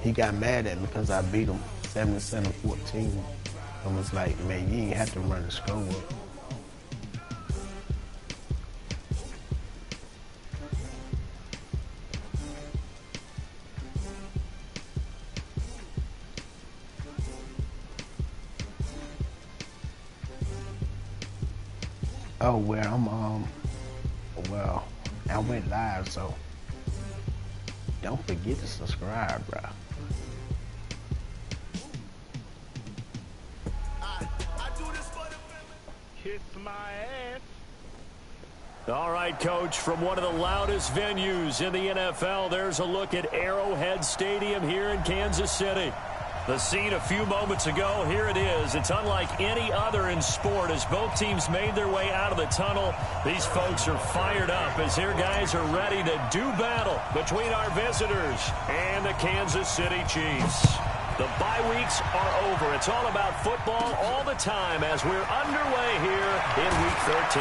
he got mad at me because I beat him 77-14 and was like, man, you ain't have to run the score up. Oh, well, I went live, so don't forget to subscribe, bro. Kiss my ass. All right, Coach, from one of the loudest venues in the NFL, there's a look at Arrowhead Stadium here in Kansas City. The scene a few moments ago, here it is. It's unlike any other in sport as both teams made their way out of the tunnel. These folks are fired up as their guys are ready to do battle between our visitors and the Kansas City Chiefs. The bye weeks are over. It's all about football all the time as we're underway here in Week 13.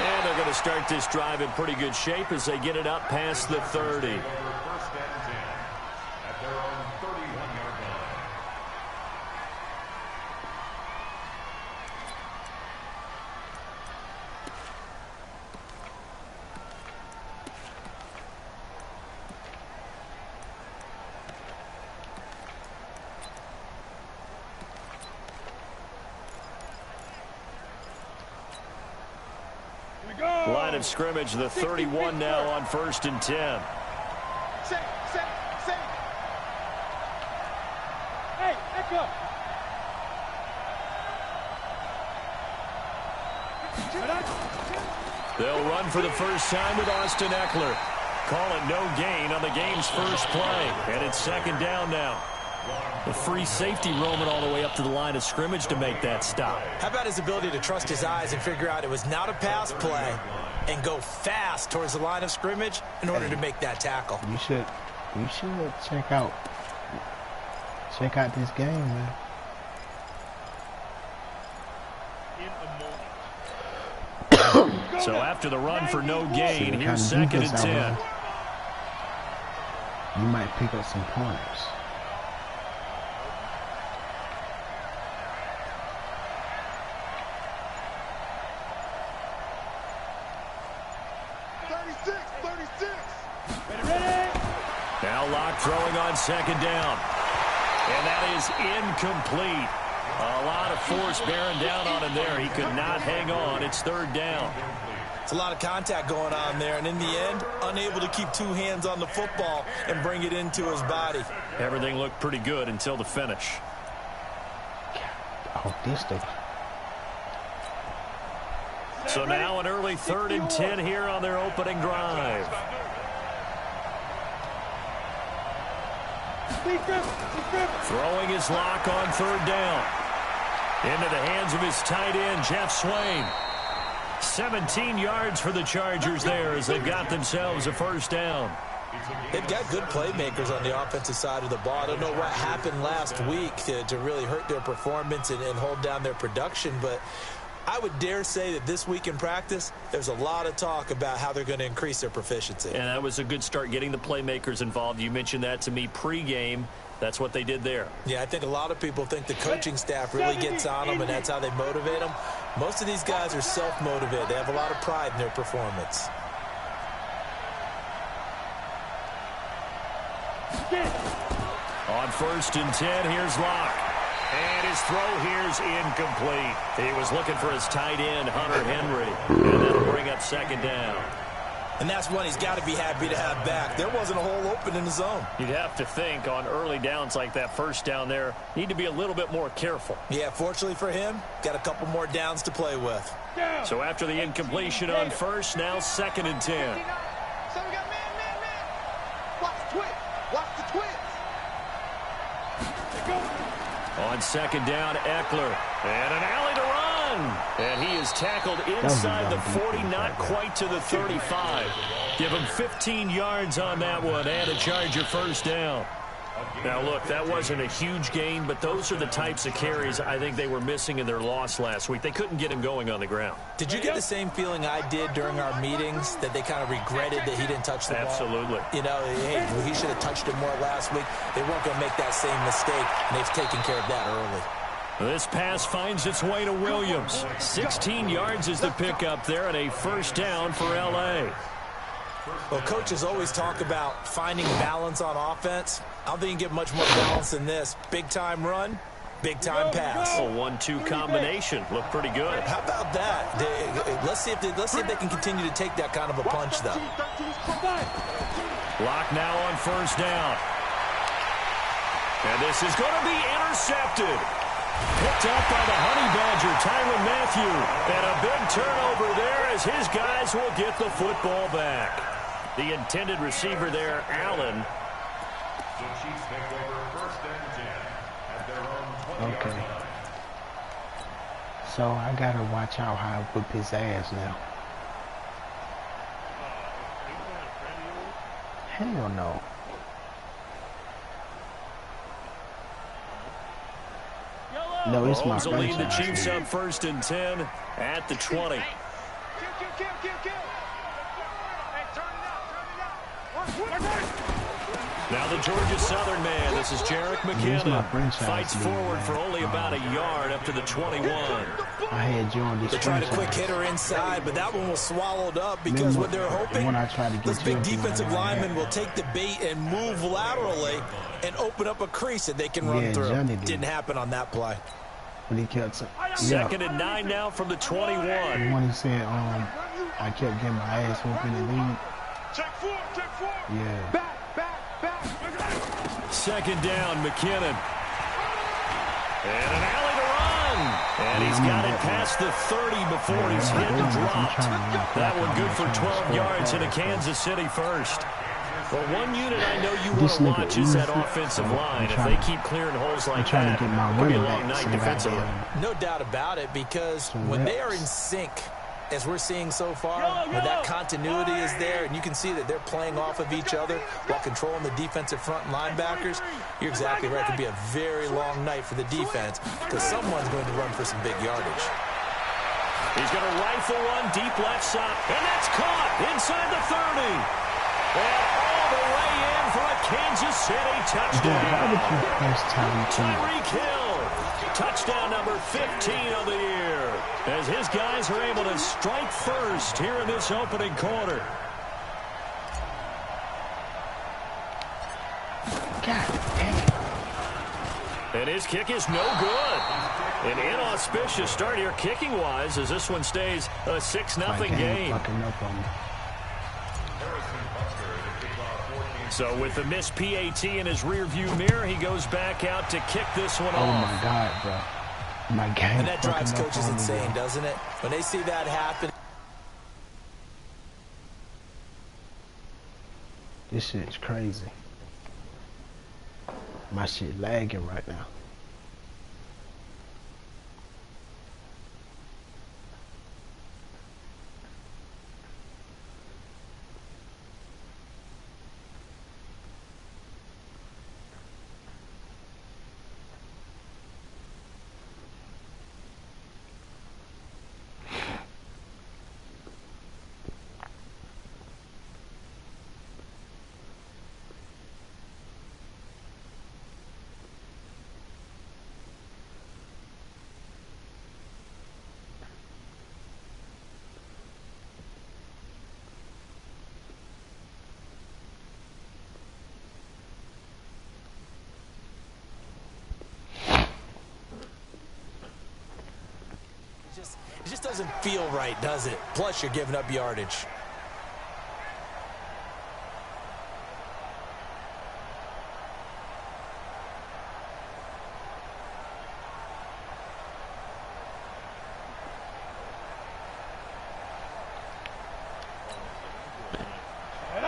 And they're going to start this drive in pretty good shape as they get it up past the 30. Line of scrimmage, the 31 now on 1st and 10. Hey, Echo. They'll run for the first time with Austin Eckler. Call it no gain on the game's first play. And it's 2nd down now. The free safety roaming all the way up to the line of scrimmage to make that stop. How about his ability to trust his eyes and figure out it was not a pass play and go fast towards the line of scrimmage in order to make that tackle. You should check out this game, man. So after the run for no gain, here's 2nd and 10. You might pick up some pointers. Now Locke throwing on 2nd down. And that is incomplete. A lot of force bearing down on him there. He could not hang on. It's 3rd down. It's a lot of contact going on there, and in the end, unable to keep two hands on the football and bring it into his body. Everything looked pretty good until the finish. Oh, this thing. So now an early 3rd and 10 here on their opening drive. Throwing his lock on 3rd down. Into the hands of his tight end, Jeff Swain. 17 yards for the Chargers there as they've got themselves a 1st down. They've got good playmakers on the offensive side of the ball. I don't know what happened last week to really hurt their performance and hold down their production, but I would dare say that this week in practice, there's a lot of talk about how they're going to increase their proficiency. And that was a good start getting the playmakers involved. You mentioned that to me pregame. That's what they did there. Yeah, I think a lot of people think the coaching staff really gets on them, and that's how they motivate them. Most of these guys are self-motivated. They have a lot of pride in their performance. On 1st and 10, here's Locke. And his throw here's incomplete. He was looking for his tight end, Hunter Henry. And that'll bring up 2nd down. And that's one he's got to be happy to have back. There wasn't a hole open in the zone. You'd have to think on early downs like that 1st down there, need to be a little bit more careful. Yeah, fortunately for him, got a couple more downs to play with. So after the incompletion on 1st, now 2nd and 10. So we got man. Watch the twitch. Watch the twitch. On 2nd down, Eckler. And an alley to run. And he is tackled inside the 40, not quite to the 35. Give him 15 yards on that one and a Charger 1st down. Now, look, that wasn't a huge gain, but those are the types of carries I think they were missing in their loss last week. They couldn't get him going on the ground. Did you get the same feeling I did during our meetings, that they kind of regretted that he didn't touch the ball? Absolutely. You know, hey, he should have touched it more last week. They weren't going to make that same mistake, and they've taken care of that early. This pass finds its way to Williams. 16 yards is the pickup there, and a first down for L.A. Well, coaches always talk about finding balance on offense. I don't think you can get much more balance than this. Big-time run, big-time pass. A 1-2 combination. Looked pretty good. How about that? Let's see if they can continue to take that kind of a punch, though. Clock now on first down. And this is going to be intercepted. Picked up by the Honey Badger, Tyrann Mathieu. And a big turnover there as his guys will get the football back. The intended receiver there, Allen. Okay. So I gotta watch out how I whip his ass now. Hell no. No, it's my Mahomes will lead the franchise. Chiefs up first and 10 at the 20. Now the Georgia Southern man, this is Jerick McKinnon, fights forward for only about a yard up to the 21. I had joined this They tried a franchise. quick hitter inside, but that one was swallowed up because what they're hoping, when I tried to get this big to it, defensive I lineman had- will take the bait and move laterally and open up a crease that they can run Yeah, through. Johnny did. Didn't happen on that play. When he kept saying, Second and 9 now from the 21. when he said, I kept getting my ass whooped in the league. Yeah. Second down, McKinnon. And an alley to run. And he's got it past the 30 before he's hit and dropped. That one good for 12 yards and a Kansas City first. Well, one unit I know you want to watch is that offensive line. If they keep clearing holes like that, it'll be a long night defensively. No doubt about it, because when they are in sync, as we're seeing so far, when that continuity is there, and you can see that they're playing off of each other while controlling the defensive front linebackers, you're exactly right. It could be a very long night for the defense because someone's going to run for some big yardage. He's going to rifle one deep left side, and that's caught inside the 30. And all the way in for a Kansas City touchdown. Tyreek Hill, touchdown number 15 of the year, as his guys are able to strike first here in this opening quarter. God dang it. And his kick is no good. An inauspicious start here kicking-wise as this one stays a 6-0 game. Fucking up on me. So with the missed PAT in his rearview mirror, he goes back out to kick this one Oh off. my God, bro. My game. And that drives fucking up coaches on me, insane, bro. doesn't it? When they see that happen. This shit's crazy. My shit lagging right now. It just doesn't feel right, does it? Plus, you're giving up yardage.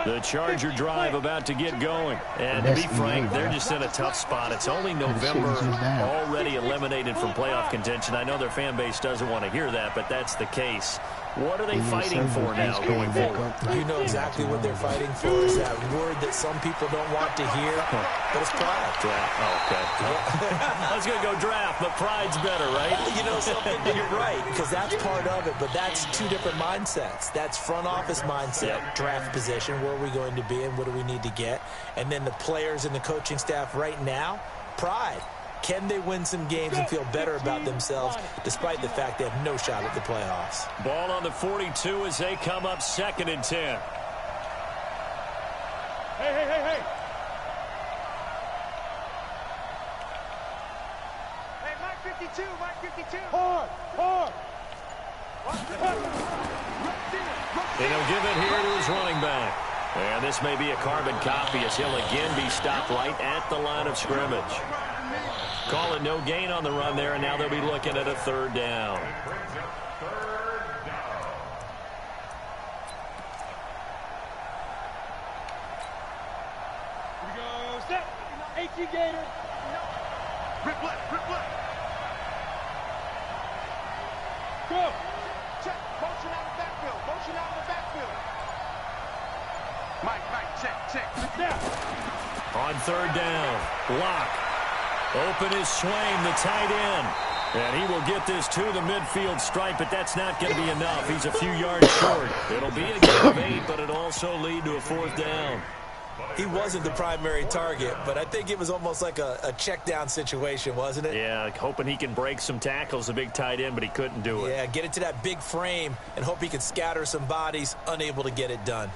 The Charger drive about to get going. And to be frank, they're just in a tough spot. It's only November, already eliminated from playoff contention. I know their fan base doesn't want to hear that, but that's the case. What are they fighting for now going forward? You know exactly what they're fighting for. Is that word that some people don't want to hear, but it's pride. Okay. I was going to go draft, but pride's better, right? You know something? You're right, because that's part of it, but that's two different mindsets. That's front office mindset, draft position, where are we going to be and what do we need to get? And then the players and the coaching staff right now, pride. Can they win some games and feel better about themselves despite the fact they have no shot at the playoffs? Ball on the 42 as they come up 2nd and 10. Hey. Hey, Mike 52. Hard. And he'll give it here to his running back. And this may be a carbon copy as he'll again be stopped right at the line of scrimmage. Call it no gain on the run there, and now they'll be looking at a 3rd down. Here we go. Step. 18 Gator. Rip left. Go. Check. Motion out of the backfield. Mike, check. On 3rd down, Locke. Open is Swain, the tight end. And he will get this to the midfield stripe, but that's not going to be enough. He's a few yards short. It'll be a gain of 8, but it'll also lead to a 4th down. He wasn't the primary target, but I think it was almost like a check down situation, wasn't it? Yeah, hoping he can break some tackles, the big tight end, but he couldn't do it. Yeah, get it to that big frame and hope he could scatter some bodies, unable to get it done.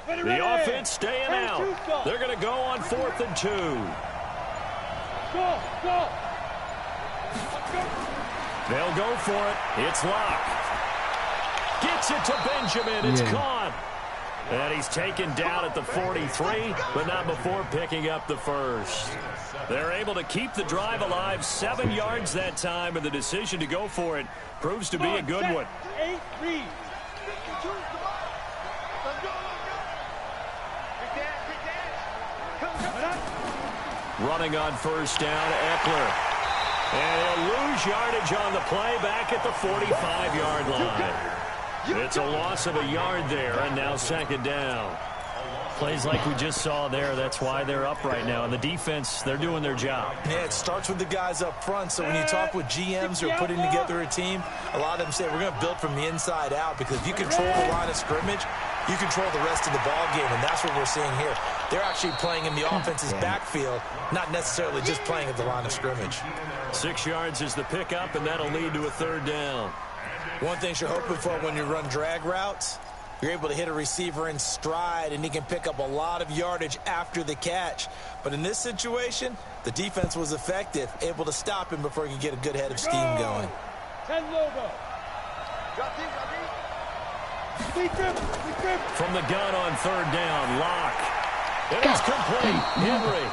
The offense staying out. They're going to go on 4th and 2. Go. They'll go for it. It's Locke. Gets it to Benjamin. It's caught. And he's taken down at the 43, but not before picking up the 1st. They're able to keep the drive alive, 7 yards that time, and the decision to go for it proves to be a good one. 8 read. Running on 1st down, Eckler. And he'll lose yardage on the play back at the 45-yard line. It's a loss of a yard there, and now 2nd down. Plays like we just saw there, that's why they're up right now. And the defense, they're doing their job. Yeah, it starts with the guys up front. So when you talk with GMs who are putting together a team, a lot of them say we're going to build from the inside out, because if you control the line of scrimmage, you control the rest of the ball game, and that's what we're seeing here. They're actually playing in the offense's backfield, not necessarily just playing at the line of scrimmage. 6 yards is the pickup, and that'll lead to a 3rd down. One thing you're hoping for when you run drag routes, you're able to hit a receiver in stride, and he can pick up a lot of yardage after the catch. But in this situation, the defense was effective, able to stop him before he could get a good head of steam going. 10 logo. From the gun on 3rd down, Locke. And it's complete. Henry.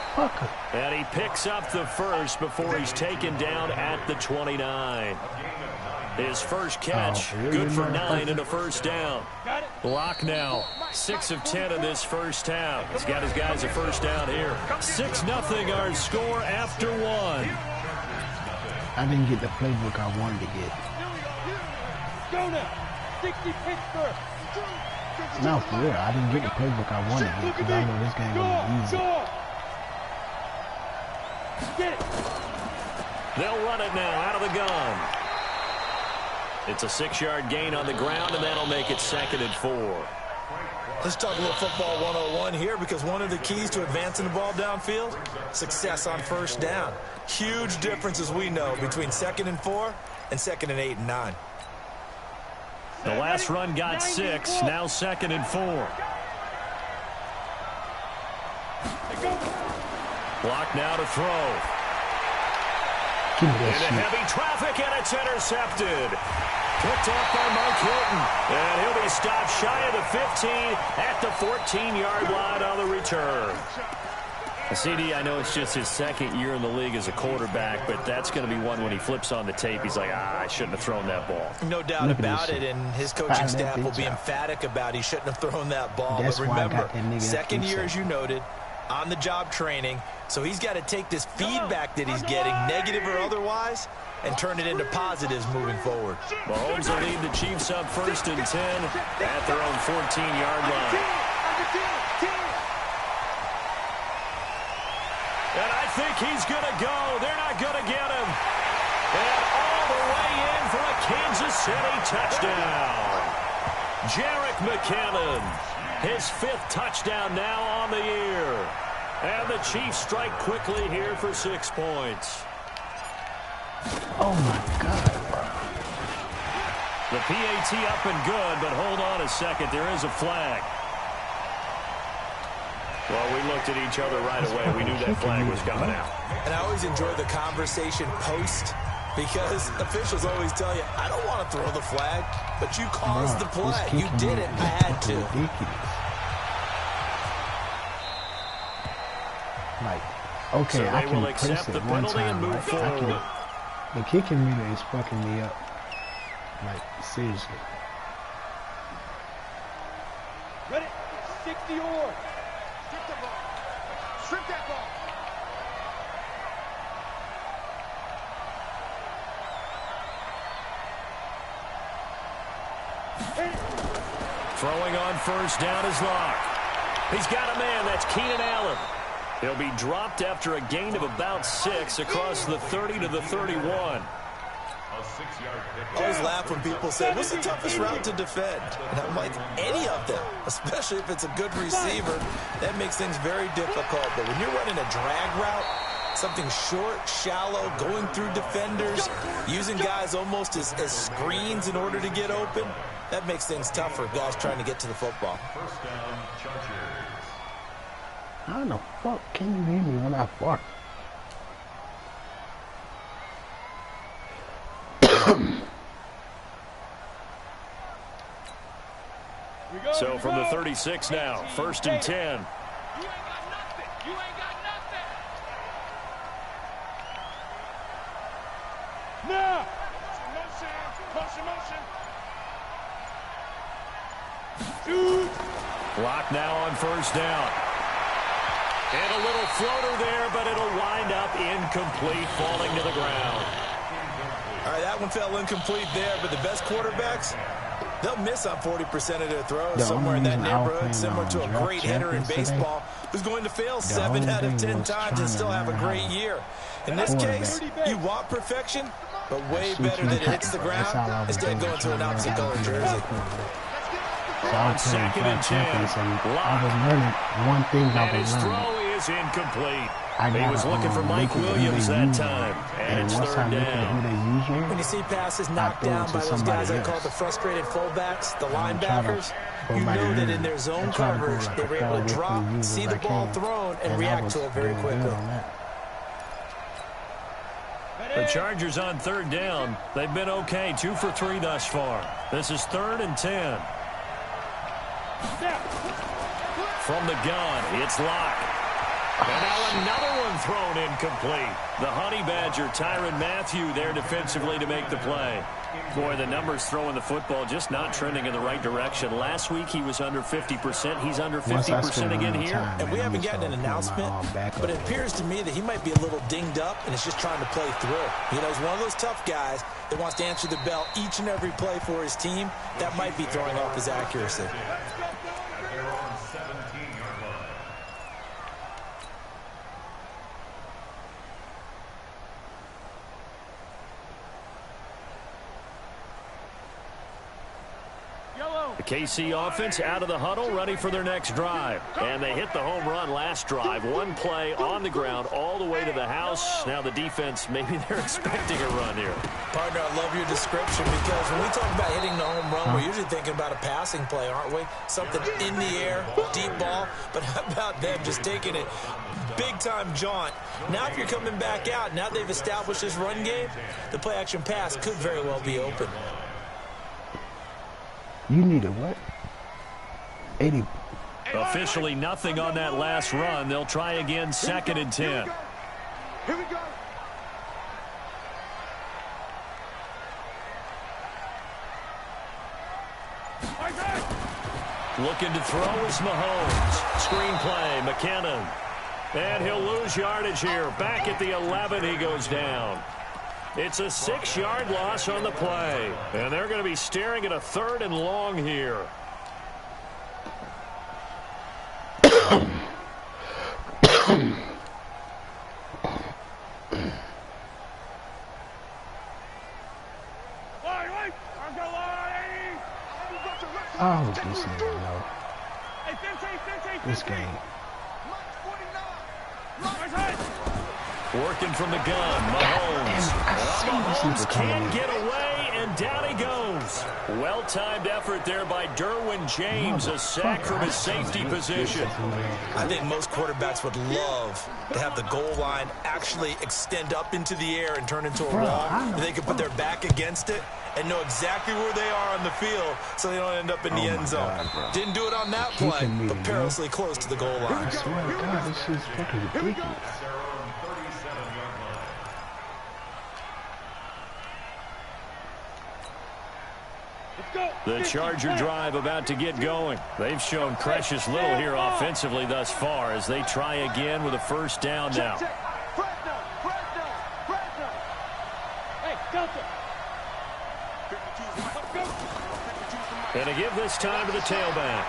And he picks up the 1st before he's taken down at the 29. His first catch, good for 9 and a 1st down. Locke now, 6 of 10 in this 1st half. He's got his guys a 1st down here. 6-0 our score after 1. I didn't get the playbook I wanted to get. Go now. 60 Pittsburgh. No, for real. I didn't get the playbook I wanted to get because I know this game going to be easy. Get it. They'll run it now out of the gun. It's a 6-yard gain on the ground, and that'll make it 2nd and 4. Let's talk a little football 101 here, because one of the keys to advancing the ball downfield, success on 1st down. Huge difference, as we know, between 2nd and 4 and 2nd and 8 and 9. The last run got 6, now 2nd and 4. Block now to throw. Into heavy traffic, and it's intercepted. Picked off by Mark Hilton. And he'll be stopped shy of the 15 at the 14-yard line on the return. CD, I know it's just his second year in the league as a quarterback, but that's going to be one when he flips on the tape. He's like, I shouldn't have thrown that ball. No doubt about it, and his coaching staff will be emphatic about he shouldn't have thrown that ball. But remember, second year, as you noted, on-the-job training, so he's got to take this feedback that he's getting, negative or otherwise, and turn it into positives moving forward. Mahomes will lead the Chiefs up 1st and 10 at their own 14-yard line. And I think he's going to go. They're not going to get him. And all the way in for a Kansas City touchdown. Jerick McKinnon, his 5th touchdown now on the year. And the Chiefs strike quickly here for 6 points. Oh, my God. The PAT up and good, but hold on a second. There is a flag. Well, we looked at each other right away. We knew that flag was coming out. And I always enjoy the conversation post because officials always tell you, I don't want to throw the flag, but you caused the play. You did it. I had to. Like, okay, so I they can will accept the penalty and move forward. The kicking meter is fucking me up. Like, seriously. Ready? 60 or. Strip the ball. Strip that ball. Throwing on 1st down is Locke. He's got a man. That's Keenan Allen. He'll be dropped after a gain of about 6 across the 30 to the 31. I always laugh when people say, what's the toughest route to defend? And I'm like, any of them, especially if it's a good receiver. That makes things very difficult. But when you're running a drag route, something short, shallow, going through defenders, using guys almost as screens in order to get open, that makes things tough for guys trying to get to the football. First down, Chargers. How the fuck can you hear me when I fart? So from the 36 now, 1st and 10. You ain't got nothing. You ain't got nothing. Now. Motion. Shoot. Lock now on 1st down. And a little floater there, but it'll wind up incomplete, falling to the ground. All right, that one fell incomplete there, but the best quarterbacks, they'll miss on 40% of their throws somewhere in that neighborhood, similar to a great hitter in baseball who's going to fail 7 out of 10 times and still have a great year. In this case, you want perfection, but way better that it hits the ground instead of going to an opposite color jersey. On 2nd and 10, I was learning one thing and his throw is incomplete. He was looking for Mike Williams that time, and it's 3rd down. When you see passes knocked down by those guys I call the frustrated fullbacks, the linebackers, you know that in their zone coverage, they were able to drop, see the ball thrown, and react to it very quickly. The Chargers on 3rd down. They've been okay, 2 for 3 thus far. This is 3rd and 10. From the gun, it's Locke. And now another one thrown incomplete. The Honey Badger, Tyrann Mathieu, there defensively to make the play. Boy, the numbers throwing the football just not trending in the right direction. Last week he was under 50%. He's under 50% again here. And we haven't gotten an announcement, but it appears to me that he might be a little dinged up and is just trying to play through. You know, he's one of those tough guys that wants to answer the bell each and every play for his team. That might be throwing off his accuracy. The KC offense out of the huddle, ready for their next drive. And they hit the home run last drive. One play on the ground all the way to the house. Now the defense, maybe they're expecting a run here. Partner, I love your description because when we talk about hitting the home run, we're usually thinking about a passing play, aren't we? Something in the air, deep ball. But how about them just taking it big-time jaunt? Now if you're coming back out, now they've established this run game, the play-action pass could very well be open. You need a what? 80. Officially nothing on that last run. They'll try again, 2nd and 10. Here we go. Looking to throw is Mahomes. Screen play, McKinnon. And he'll lose yardage here. Back at the 11, he goes down. It's a 6-yard loss on the play. And they're going to be staring at a 3rd and long here. Oh, this nigga, no. This game. Working from the gun, Mahomes can't get away, and down he goes. Well-timed effort there by Derwin James, a sack from his safety position. I think most quarterbacks would love to have the goal line actually extend up into the air and turn into a wall. They can put their back against it and know exactly where they are on the field so they don't end up in the end zone. God, didn't do it on that play, but perilously close to the goal line. I swear to God, this is fucking ridiculous. The Charger drive about to get going. They've shown precious little here offensively thus far as they try again with a 1st down now. And to give this time to the tailback.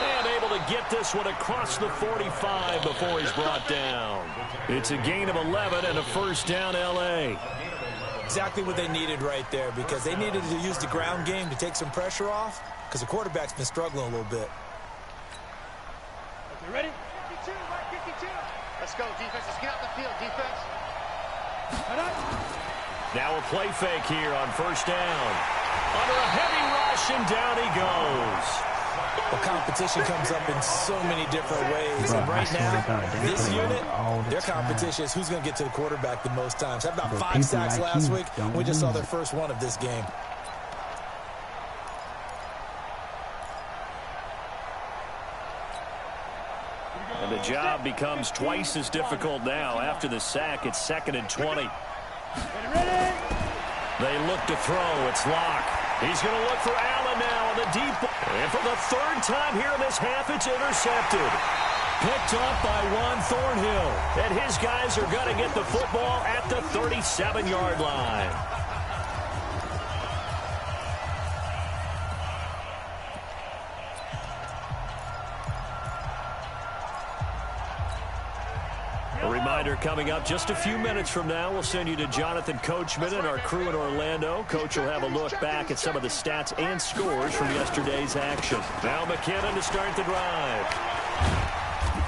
And able to get this one across the 45 before he's brought down. It's a gain of 11 and a 1st down L.A. Exactly what they needed right there, because they needed to use the ground game to take some pressure off, because the quarterback's been struggling a little bit. Okay, ready? 52, right, 52. Let's go, defense. Let's get out the field, defense. Now a play fake here on 1st down. Under a heavy rush, and down he goes. Well, competition comes up in so many different ways. And right now, this unit, their competition is who's going to get to the quarterback the most times. Had about 5 sacks last week. We just saw their first one of this game. And the job becomes twice as difficult now. After the sack, it's 2nd and 20. They look to throw. It's Locke. He's going to look for Allen now on the deep. And for the 3rd time here in this half, it's intercepted. Picked up by Juan Thornhill. And his guys are going to get the football at the 37-yard line. A reminder coming up just a few minutes from now. We'll send you to Jonathan Coachman and our crew in Orlando. Coach will have a look back at some of the stats and scores from yesterday's action. Now McKinnon to start the drive.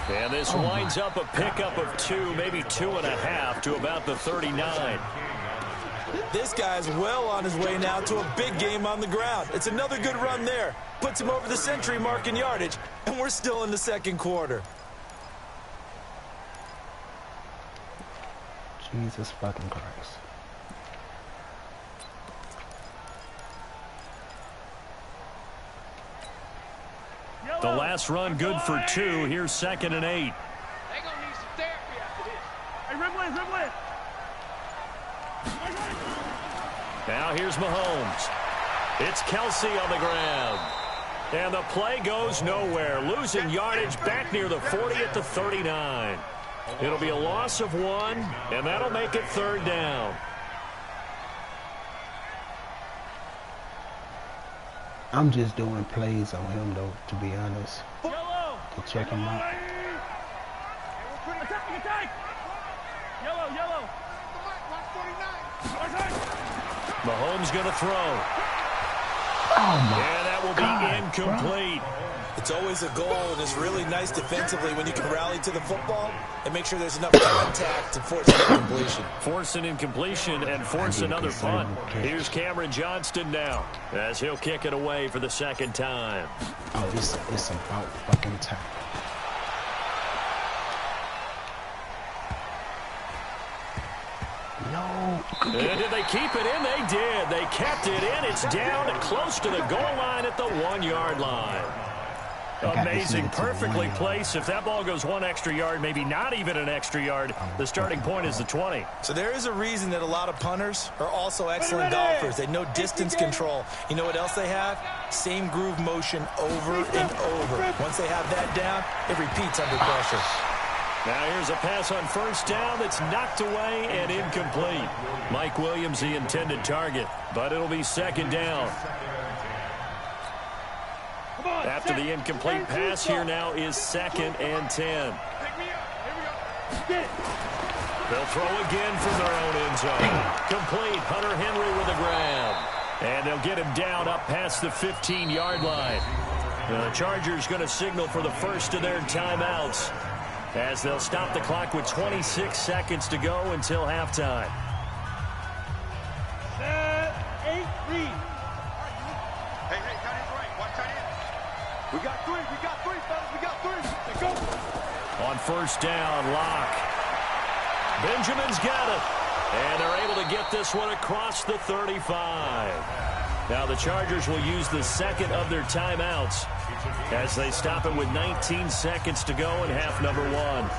And this winds up a pickup of 2, maybe 2.5 to about the 39. This guy's well on his way now to a big game on the ground. It's another good run there. Puts him over the century mark in yardage, and we're still in the 2nd quarter. Jesus fucking Christ. The last run good for 2. Here's 2nd and 8. They gonna need some therapy after this. Hey, Rimley. Now here's Mahomes. It's Kelsey on the ground. And the play goes nowhere. Losing yardage back near the 40 at the 39. It'll be a loss of 1, and that'll make it 3rd down. I'm just doing plays on him, though, to be honest. To check him out. Attack! Yellow. Mahomes going to throw. Oh, my And that will be incomplete. It's always a goal, and it's really nice defensively when you can rally to the football and make sure there's enough contact to force an incompletion. Force an incompletion and force another punt. Here's Cameron Johnston now as he'll kick it away for the 2nd time. Oh, it's about fucking time. No. And did they keep it in? They did. They kept it in. It's down close to the goal line at the 1-yard line. Amazing, perfectly placed. If that ball goes one extra yard, maybe not even an extra yard, the starting point is the 20. So there is a reason that a lot of punters are also excellent golfers. They know distance control. You know what else they have? Same groove motion over and over. Once they have that down, it repeats under pressure. Now here's a pass on first down that's knocked away and incomplete. Mike Williams, the intended target, but it'll be second down. After the incomplete pass, here now is 2nd and 10. They'll throw again from their own end zone. Complete. Hunter Henry with a grab. And they'll get him down up past the 15-yard line. The Chargers going to signal for the first of their timeouts as they'll stop the clock with 26 seconds to go until halftime. 8-3. Hey, tight end's right. Watch tight end. We got three, fellas. We got three. Let's go. On first down, Locke. Benjamin's got it. And they're able to get this one across the 35. Now the Chargers will use the second of their timeouts as they stop it with 19 seconds to go in half number 1.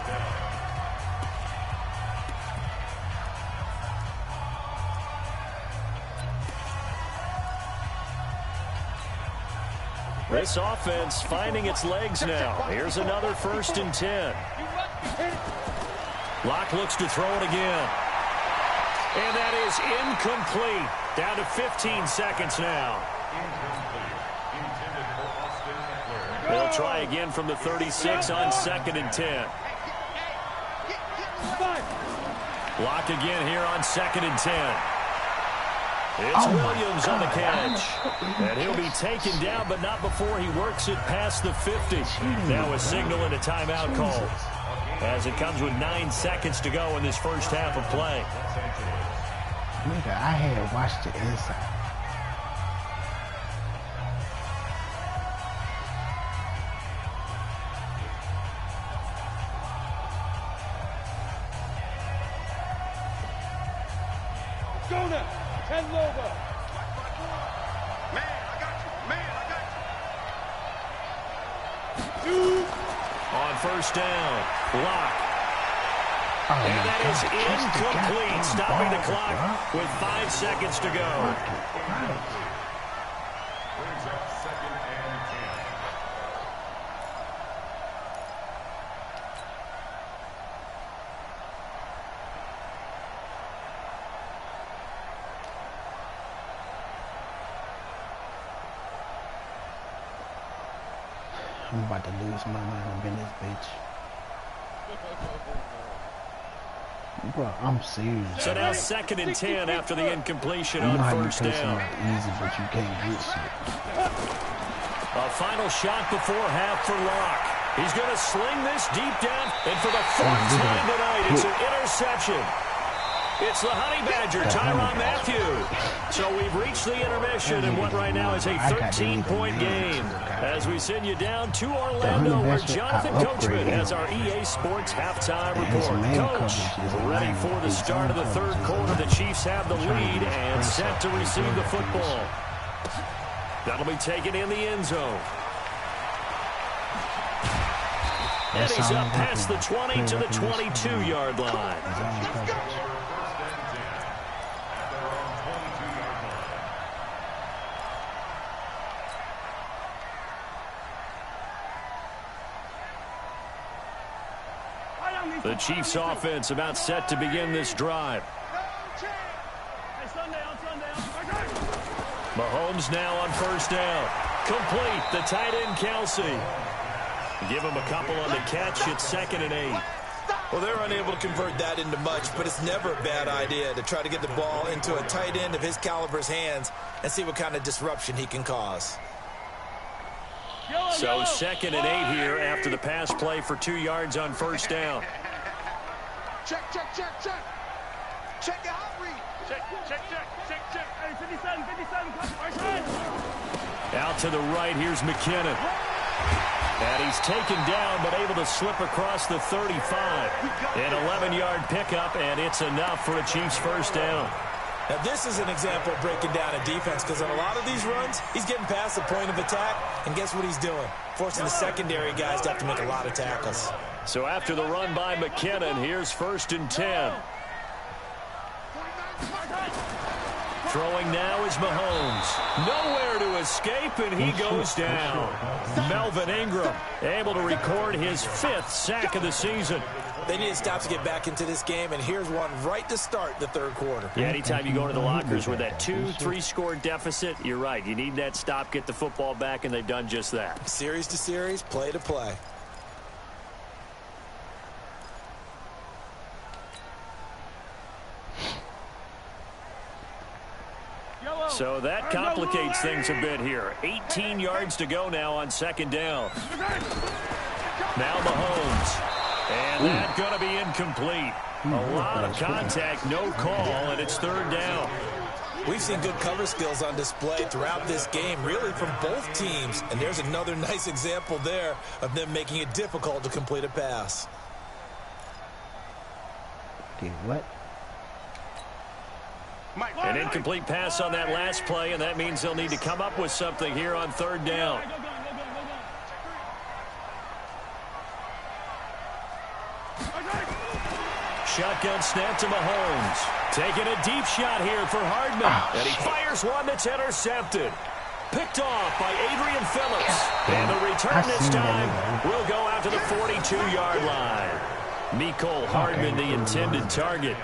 This offense finding its legs now. Here's another 1st and 10. Locke looks to throw it again. And that is incomplete. Down to 15 seconds now. They'll try again from the 36 on 2nd and 10. Locke again here on 2nd and 10. It's Williams on the catch. And he'll be taken down, but not before he works it past the 50. Now a signal and a timeout call, as it comes with 9 seconds to go in this first half of play. Nigga, I had watched the inside. Go now. 10 Lobo. Man, I got you. 2. On first down, Locke. And that is incomplete, stopping the clock with 5 seconds to go. I'm about to lose my mind up in this bitch. Bro, I'm serious. So now 2nd and 10 after the incompletion on first down. Easy, but you can't get shit. A final shot before half for Locke. He's going to sling this deep down, and for the 4th time tonight, it's an interception. It's the Honey Badger, Tyrann Mathieu. So we've reached the intermission in what right now is a 13-point game. As we send you down to Orlando, where Jonathan Coachman has our EA Sports halftime report. Coach, ready for the start of the 3rd quarter. The Chiefs have the lead and set to receive the football. That'll be taken in the end zone. And he's up past the 20 to the 22-yard line. The Chiefs offense about set to begin this drive. Mahomes now on first down. Complete. The tight end, Kelsey. Give him a couple on the catch. It's 2nd and 8. Well, they're unable to convert that into much, but it's never a bad idea to try to get the ball into a tight end of his caliber's hands and see what kind of disruption he can cause. So 2nd and 8 here after the pass play for 2 yards on first down. Check. Check your hot read. Check. Hey, 57. Out to the right, here's McKinnon. And he's taken down, but able to slip across the 35. An 11-yard pickup, and it's enough for a Chiefs first down. Now, this is an example of breaking down a defense because on a lot of these runs, he's getting past the point of attack, and guess what he's doing? Forcing the secondary guys to have to make a lot of tackles. So after the run by McKinnon, here's 1st and 10. Throwing now is Mahomes. Nowhere to escape, and he goes down. Melvin Ingram able to record his 5th sack of the season. They need to stop to get back into this game, and here's one right to start the 3rd quarter. Yeah, anytime you go into the lockers with that 2-3 score deficit, you're right. You need that stop, get the football back, and they've done just that. Series to series, play to play. So that complicates things a bit here. 18 yards to go now on 2nd down. Now Mahomes. And that's going to be incomplete. A lot of contact, no call, and it's 3rd down. We've seen good cover skills on display throughout this game, really from both teams. And there's another nice example there of them making it difficult to complete a pass. Did what? An incomplete pass on that last play, and that means they'll need to come up with something here on 3rd down. Shotgun snap to Mahomes. Taking a deep shot here for Hardman. And he fires one that's intercepted. Picked off by Adrian Phillips. And the return this time will go out to the 42-yard line. Mecole Hardman, the intended target.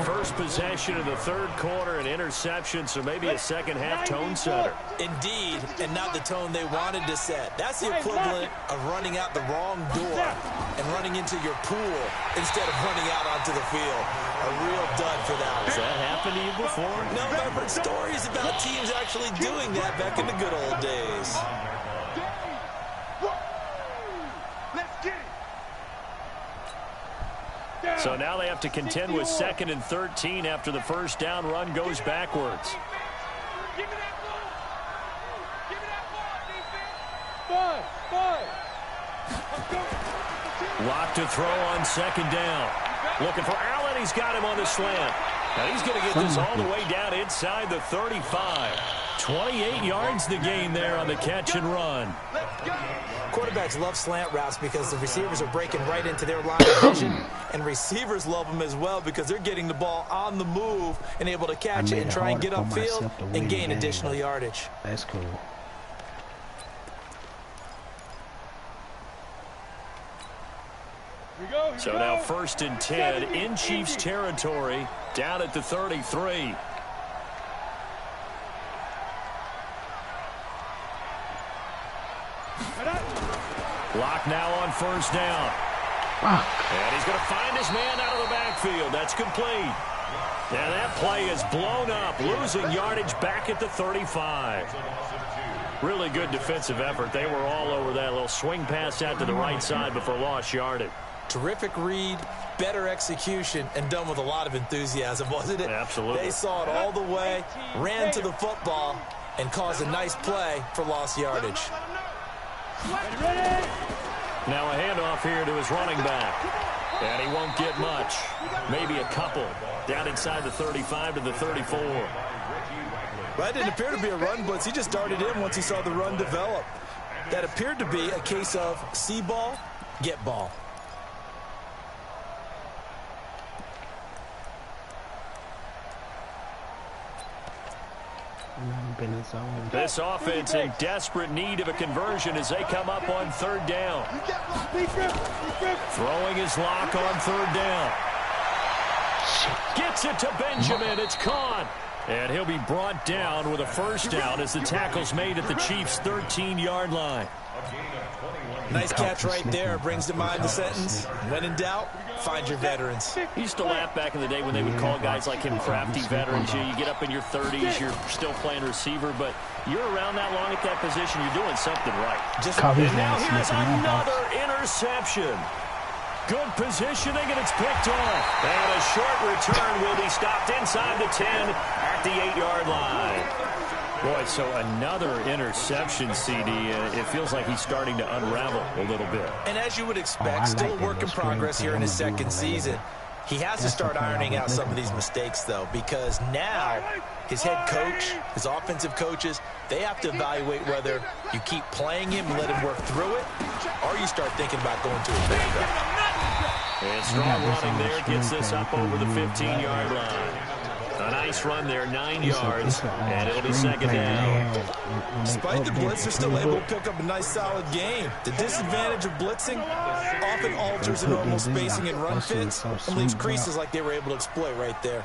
First possession of the 3rd quarter, an interception, so maybe a second-half tone setter. Indeed, and not the tone they wanted to set. That's the equivalent of running out the wrong door and running into your pool instead of running out onto the field. A real dud for that one. Has that happened to you before? No, I've heard stories about teams actually doing that back in the good old days. So now they have to contend with 2nd and 13 after the 1st down run goes backwards. Lock to throw on 2nd down. Looking for Allen. He's got him on the slant. Now he's going to get this all the way down inside the 35. 28 yards the gain there on the catch and run. Quarterbacks love slant routes because the receivers are breaking right into their line of vision, and receivers love them as well because they're getting the ball on the move and able to catch it and try and get upfield and gain additional yardage. That's cool. So now 1st and 10 in Chiefs territory, down at the 33. Lock now on 1st down. And he's going to find his man out of the backfield. That's complete. And that play is blown up, losing yardage back at the 35. Really good defensive effort. They were all over that little swing pass out to the right side before lost yardage. Terrific read, better execution, and done with a lot of enthusiasm, wasn't it? Absolutely. They saw it all the way, ran to the football, and caused a nice play for lost yardage. Now a handoff here to his running back. And he won't get much. Maybe a couple. Down inside the 35 to the 34. That didn't appear to be a run blitz. He just darted in once he saw the run develop. That appeared to be a case of see ball, get ball. This offense in desperate need of a conversion as they come up on 3rd down. Throwing his lock on 3rd down. Gets it to Benjamin. It's caught. And he'll be brought down with a 1st down as the tackle's made at the Chiefs' 13-yard line. Nice catch right there. Brings to mind the sentence, when in doubt, find your veterans. He used to laugh back in the day when they would call guys like him crafty veterans. You get up in your 30s, you're still playing receiver, but you're around that long at that position, you're doing something right. And now here's another interception. Good positioning, and it's picked off. And a short return will be stopped inside the 10 at the 8-yard line. Boy, so another interception, CD. It feels like he's starting to unravel a little bit. And as you would expect, still a work in progress here in his 2nd season. He has to start ironing out some of these mistakes, though, because now his head coach, his offensive coaches, they have to evaluate whether you keep playing him and let him work through it, or you start thinking about going to a backup. And strong running there gets this up over the 15-yard line. A nice run there, 9 yards, and it'll be second down. Despite the blitz, they're still able to pick up a nice, solid game. The disadvantage of blitzing often alters the normal spacing and run fits and leaves creases like they were able to exploit right there.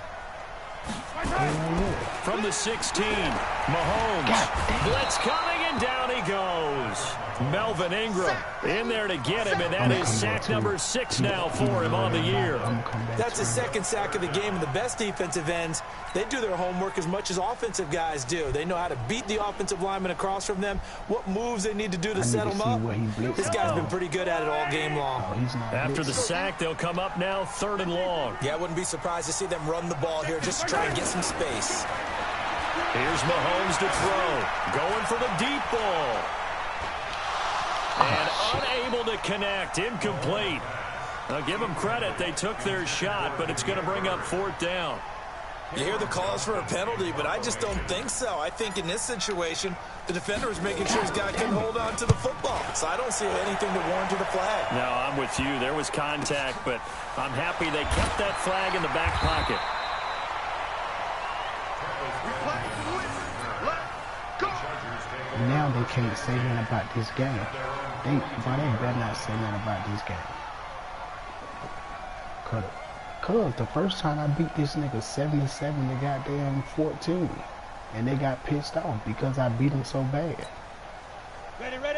From the 16, Mahomes. Blitz coming, and down he goes. Melvin Ingram in there to get him, and that is sack number 6 now for him on the year. That's his second sack of the game, and the best defensive ends, they do their homework as much as offensive guys do. They know how to beat the offensive lineman across from them, what moves they need to do to set them up. This guy's been pretty good at it all game long. After the sack, they'll come up now 3rd and long. Yeah, I wouldn't be surprised to see them run the ball here just to try and get some space. Here's Mahomes to throw. Going for the deep ball. And unable to connect. Incomplete. I'll give them credit. They took their shot, but it's going to bring up 4th down. You hear the calls for a penalty, but I just don't think so. I think in this situation, the defender is making sure his guy can hold on to the football. So I don't see anything to warrant the flag. No, I'm with you. There was contact, but I'm happy they kept that flag in the back pocket. Now they can't say nothing about this game. They better not say nothing about this game. Cause the first time I beat this nigga 77 to goddamn 14. And they got pissed off because I beat them so bad.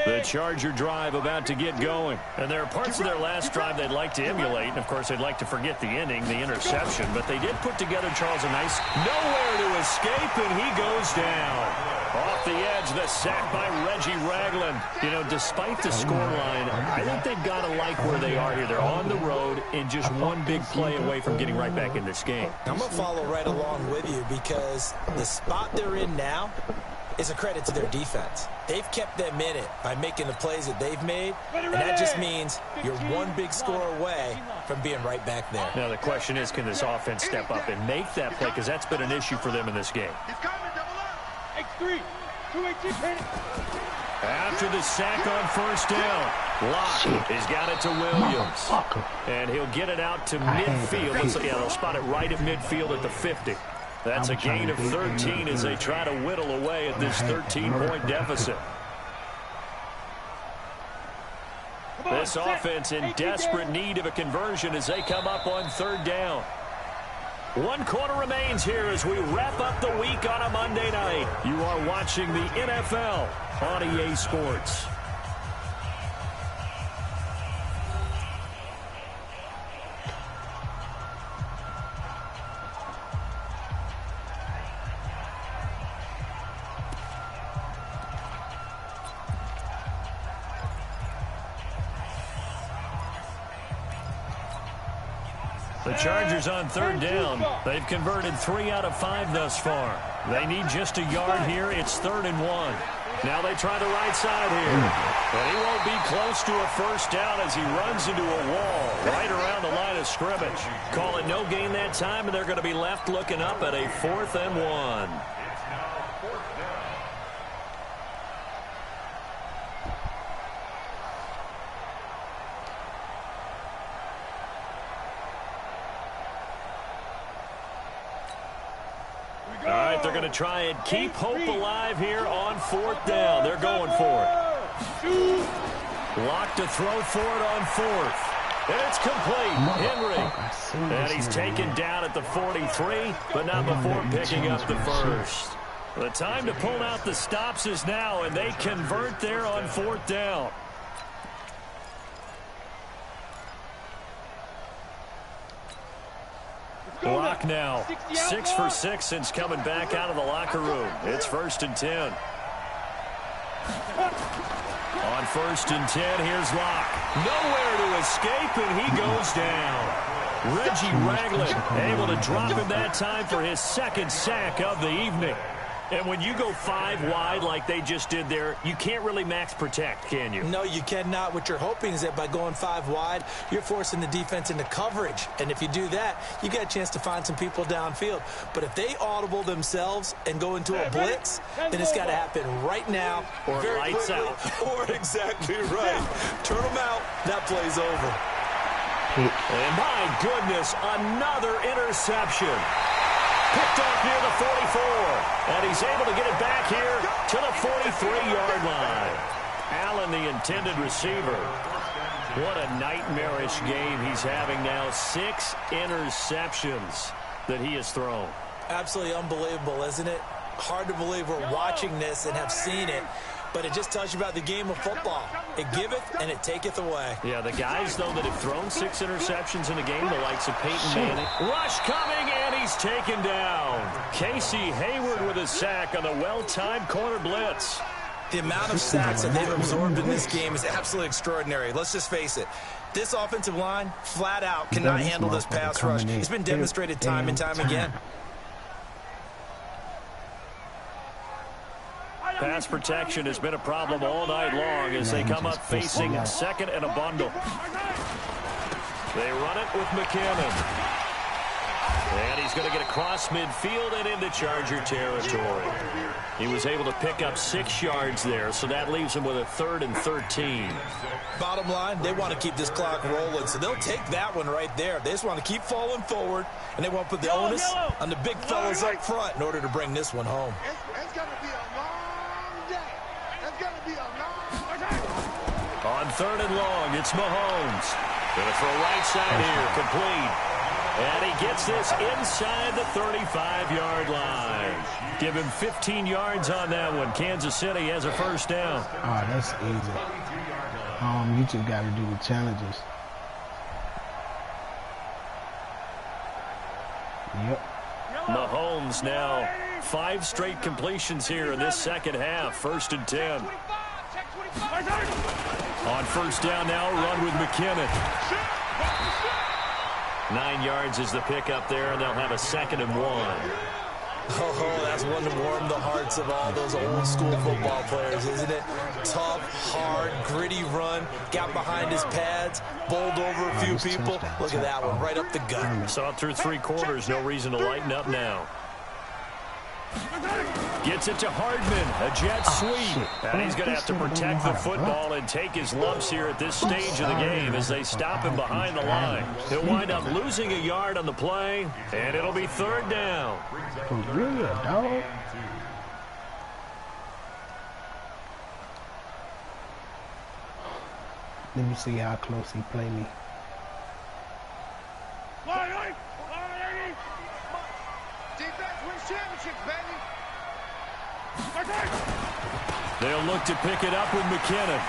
The Charger drive about to get going. And there are parts of their last drive they'd like to emulate. And, of course, they'd like to forget the ending, the interception. But they did put together, Charles, a nice nowhere to escape, and he goes down. Off the edge, the sack by Reggie Ragland. You know, despite the scoreline, I think they've got to like where they are here. They're on the road and just one big play away from getting right back in this game. I'm going to follow right along with you because the spot they're in now is a credit to their defense. They've kept them in it by making the plays that they've made, and that just means you're one big score away from being right back there. Now, the question is, can this offense step up and make that play? Because that's been an issue for them in this game. After the sack on 1st down, Locke has got it to Williams. And he'll get it out to midfield. Looks like, yeah, they'll spot it right at midfield at the 50. That's a gain of 13 as they try to whittle away at this 13-point deficit. This offense in desperate need of a conversion as they come up on 3rd down. 1 quarter remains here as we wrap up the week on a Monday night. You are watching the NFL on EA Sports. The Chargers on 3rd down. They've converted 3 out of 5 thus far. They need just a yard here. It's 3rd and 1. Now they try the right side here. And he won't be close to a 1st down as he runs into a wall right around the line of scrimmage. Call it no gain that time, and they're going to be left looking up at a 4th and 1. All right, they're going to try and keep hope alive here on 4th down. They're going for it. Locked to throw for it on 4th. And it's complete. Henry. And he's taken down at the 43, but not before picking up the 1st. The time to pull out the stops is now, and they convert there on 4th down. Lock now. 6 for 6 since coming back out of the locker room. It's 1st and 10. On 1st and 10, here's Lock. Nowhere to escape, and he goes down. Reggie Ragland able to drop him that time for his 2nd sack of the evening. And when you go 5 wide like they just did there, you can't really max protect, can you? No, you cannot. What you're hoping is that by going 5 wide, you're forcing the defense into coverage. And if you do that, you get a chance to find some people downfield. But if they audible themselves and go into a blitz, then it's got to happen right now. Or very lights quickly, out. Or exactly right. Turn them out. That play's over. And my goodness, another interception. Picked off near the 44. And he's able to get it back here to the 43-yard line. Allen, the intended receiver. What a nightmarish game he's having now. 6 interceptions that he has thrown. Absolutely unbelievable, isn't it? Hard to believe we're watching this and have seen it. But it just tells you about the game of football. It giveth and it taketh away. Yeah, the guys, though, that have thrown 6 interceptions in a game, the likes of Peyton Manning. Rush coming, and he's taken down. Casey Hayward with a sack on the well-timed corner blitz. The amount of sacks that they've absorbed in this game is absolutely extraordinary. Let's just face it. This offensive line, flat out, cannot handle this pass rush. It's been demonstrated time and time again. Pass protection has been a problem all night long as they come up facing second and a bundle. They run it with McKinnon. And he's going to get across midfield and into Charger territory. He was able to pick up 6 yards there, so that leaves him with a 3rd and 13. Bottom line, they want to keep this clock rolling, so they'll take that one right there. They just want to keep falling forward, and they want to put the onus on the big fellas up front in order to bring this one home. It's going to be a long day. It's going to be a long day. On 3rd and long, it's Mahomes. Going to throw right side here, complete. And he gets this inside the 35-yard line. Give him 15 yards on that one. Kansas City has a first down. Oh, that's easy. You just got to do the challenges. Yep. Mahomes now 5 straight completions here in this second half. 1st and 10. On first down now, run with McKinnon. 9 yards is the pickup there, and they'll have a 2nd and 1. Oh, that's one to warm the hearts of all those old-school football players, isn't it? Tough, hard, gritty run, got behind his pads, bowled over a few people. Look at that one, right up the gut. Saw it through 3 quarters, no reason to lighten up now. Gets it to Hardman, a jet sweep. And he's going to have to protect the football and take his lumps here at this stage of the game as they stop him behind the line. He'll wind up losing a yard on the play, and it'll be 3rd down. For real, dog. Let me see how close he played me. Defense wins championships, baby. They'll look to pick it up with McKinnon.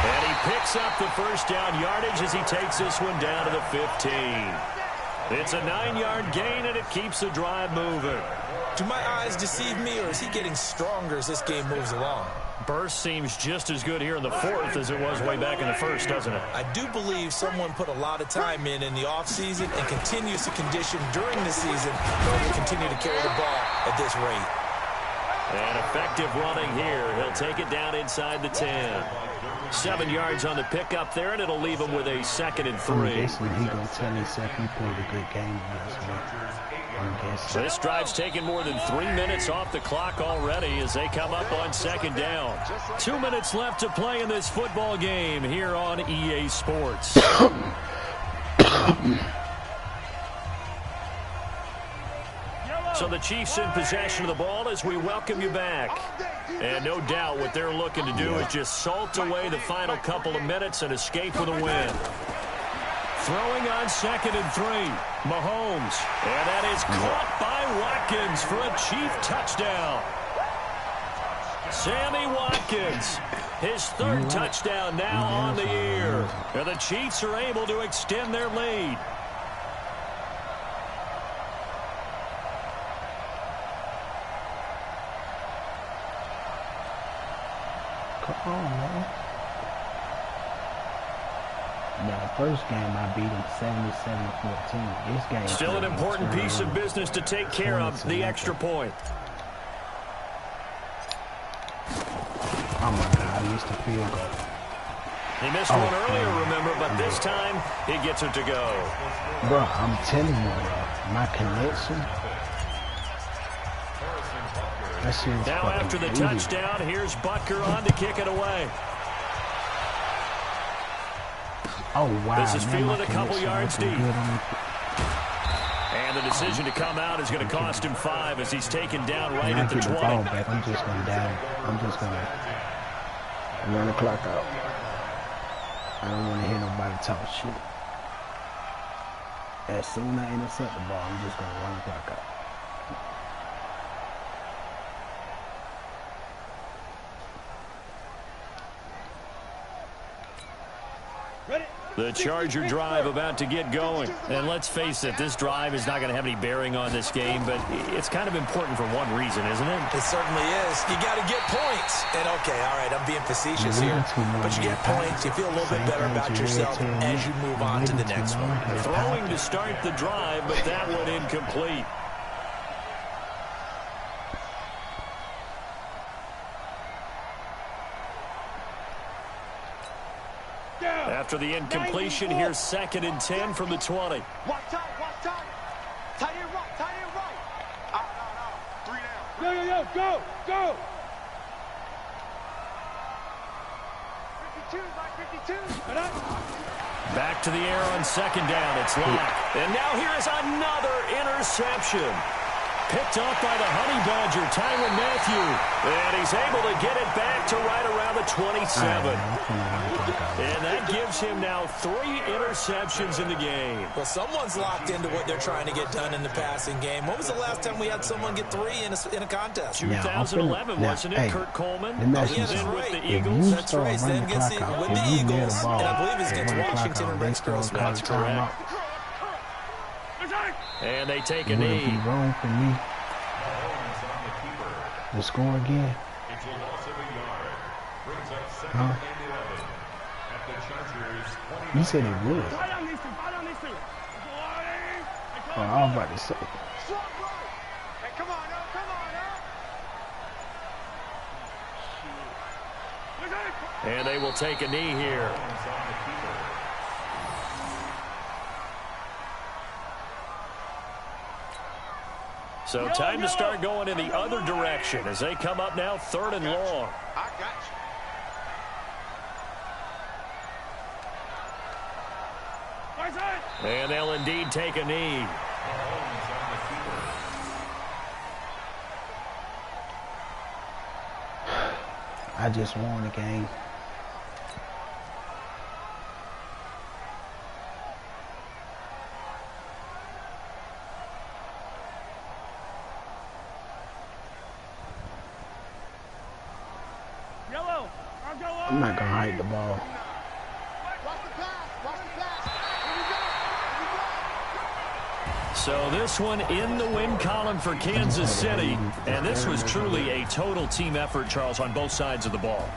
And he picks up the first down yardage as he takes this one down to the 15. It's a 9-yard gain, and it keeps the drive moving. Do my eyes deceive me, or is he getting stronger as this game moves along? Burst seems just as good here in the 4th as it was way back in the 1st, doesn't it? I do believe someone put a lot of time in the offseason and continues to condition during the season in order to continue to carry the ball at this rate. And effective running here. He'll take it down inside the 10. 7 yards on the pickup there, and it'll leave him with a 2nd and 3. I'm guessing he gonna tell himself he played a good game last week. This drive's taken more than 3 minutes off the clock already as they come up on 2nd down. 2 minutes left to play in this football game here on EA Sports. So the Chiefs in possession of the ball as we welcome you back. And no doubt what they're looking to do is just salt away the final couple of minutes and escape with a win. Throwing on 2nd and 3. Mahomes. And that is caught by Watkins for a Chief touchdown. Sammy Watkins. His 3rd touchdown now on the year. And the Chiefs are able to extend their lead. Come on, man. Now, the first game, I beat him 77-14. This game... Still an important piece of business to take care of, the extra point. Oh my God, I missed the field goal. He missed one earlier, remember, but this time he gets it to go. Bro, I'm telling you, bro, my connection. That shit is now after the touchdown, here's Butker on to kick it away. Oh, wow. This is fielded a couple yards deep. And the decision to come out is going to cost him 5 as he's taken down right at the 20. Ball back, I'm just going to down. I'm just going to run the clock out. I don't want to hear nobody talk shit. As soon as I intercept the ball, I'm just going to run the clock out. The Charger drive about to get going. And let's face it, this drive is not going to have any bearing on this game, but it's kind of important for one reason, isn't it? It certainly is. You got to get points. And, okay, all right, I'm being facetious here. But you get points, you feel a little bit better about yourself as you move on to the next one. Throwing to start the drive, but that one incomplete. After the incompletion, here's 2nd and 10 from the 20. Watch time, watch time. Tight end right, tight end right. Out. 3 down. Yo, go. 52, Mike, 52. Back to the air on 2nd down. It's locked. And now here is another interception. Picked up by the Honey Badger, Tyrann Mathieu. And he's able to get it back to right around the 27. And that gives him now 3 interceptions in the game. Well, someone's locked into what they're trying to get done in the passing game. When was the last time we had someone get 3 in a contest? 2011, wasn't it, Kurt Coleman? Yeah, that's right. With the Eagles. That's right. Then gets with the Eagles. And I believe he gets Washington and Redskins. That's correct. And they take a knee. Would it be wrong for me to score again? Huh? You said it would. Oh, I was about to say. Hey, come on now. And they will take a knee here. So time to start going in the other direction as they come up now 3rd and long. I got you. And they'll indeed take a knee. I just won the game. I'm not gonna hide the ball. So this one in the win column for Kansas City. And this was truly a total team effort, Charles, on both sides of the ball.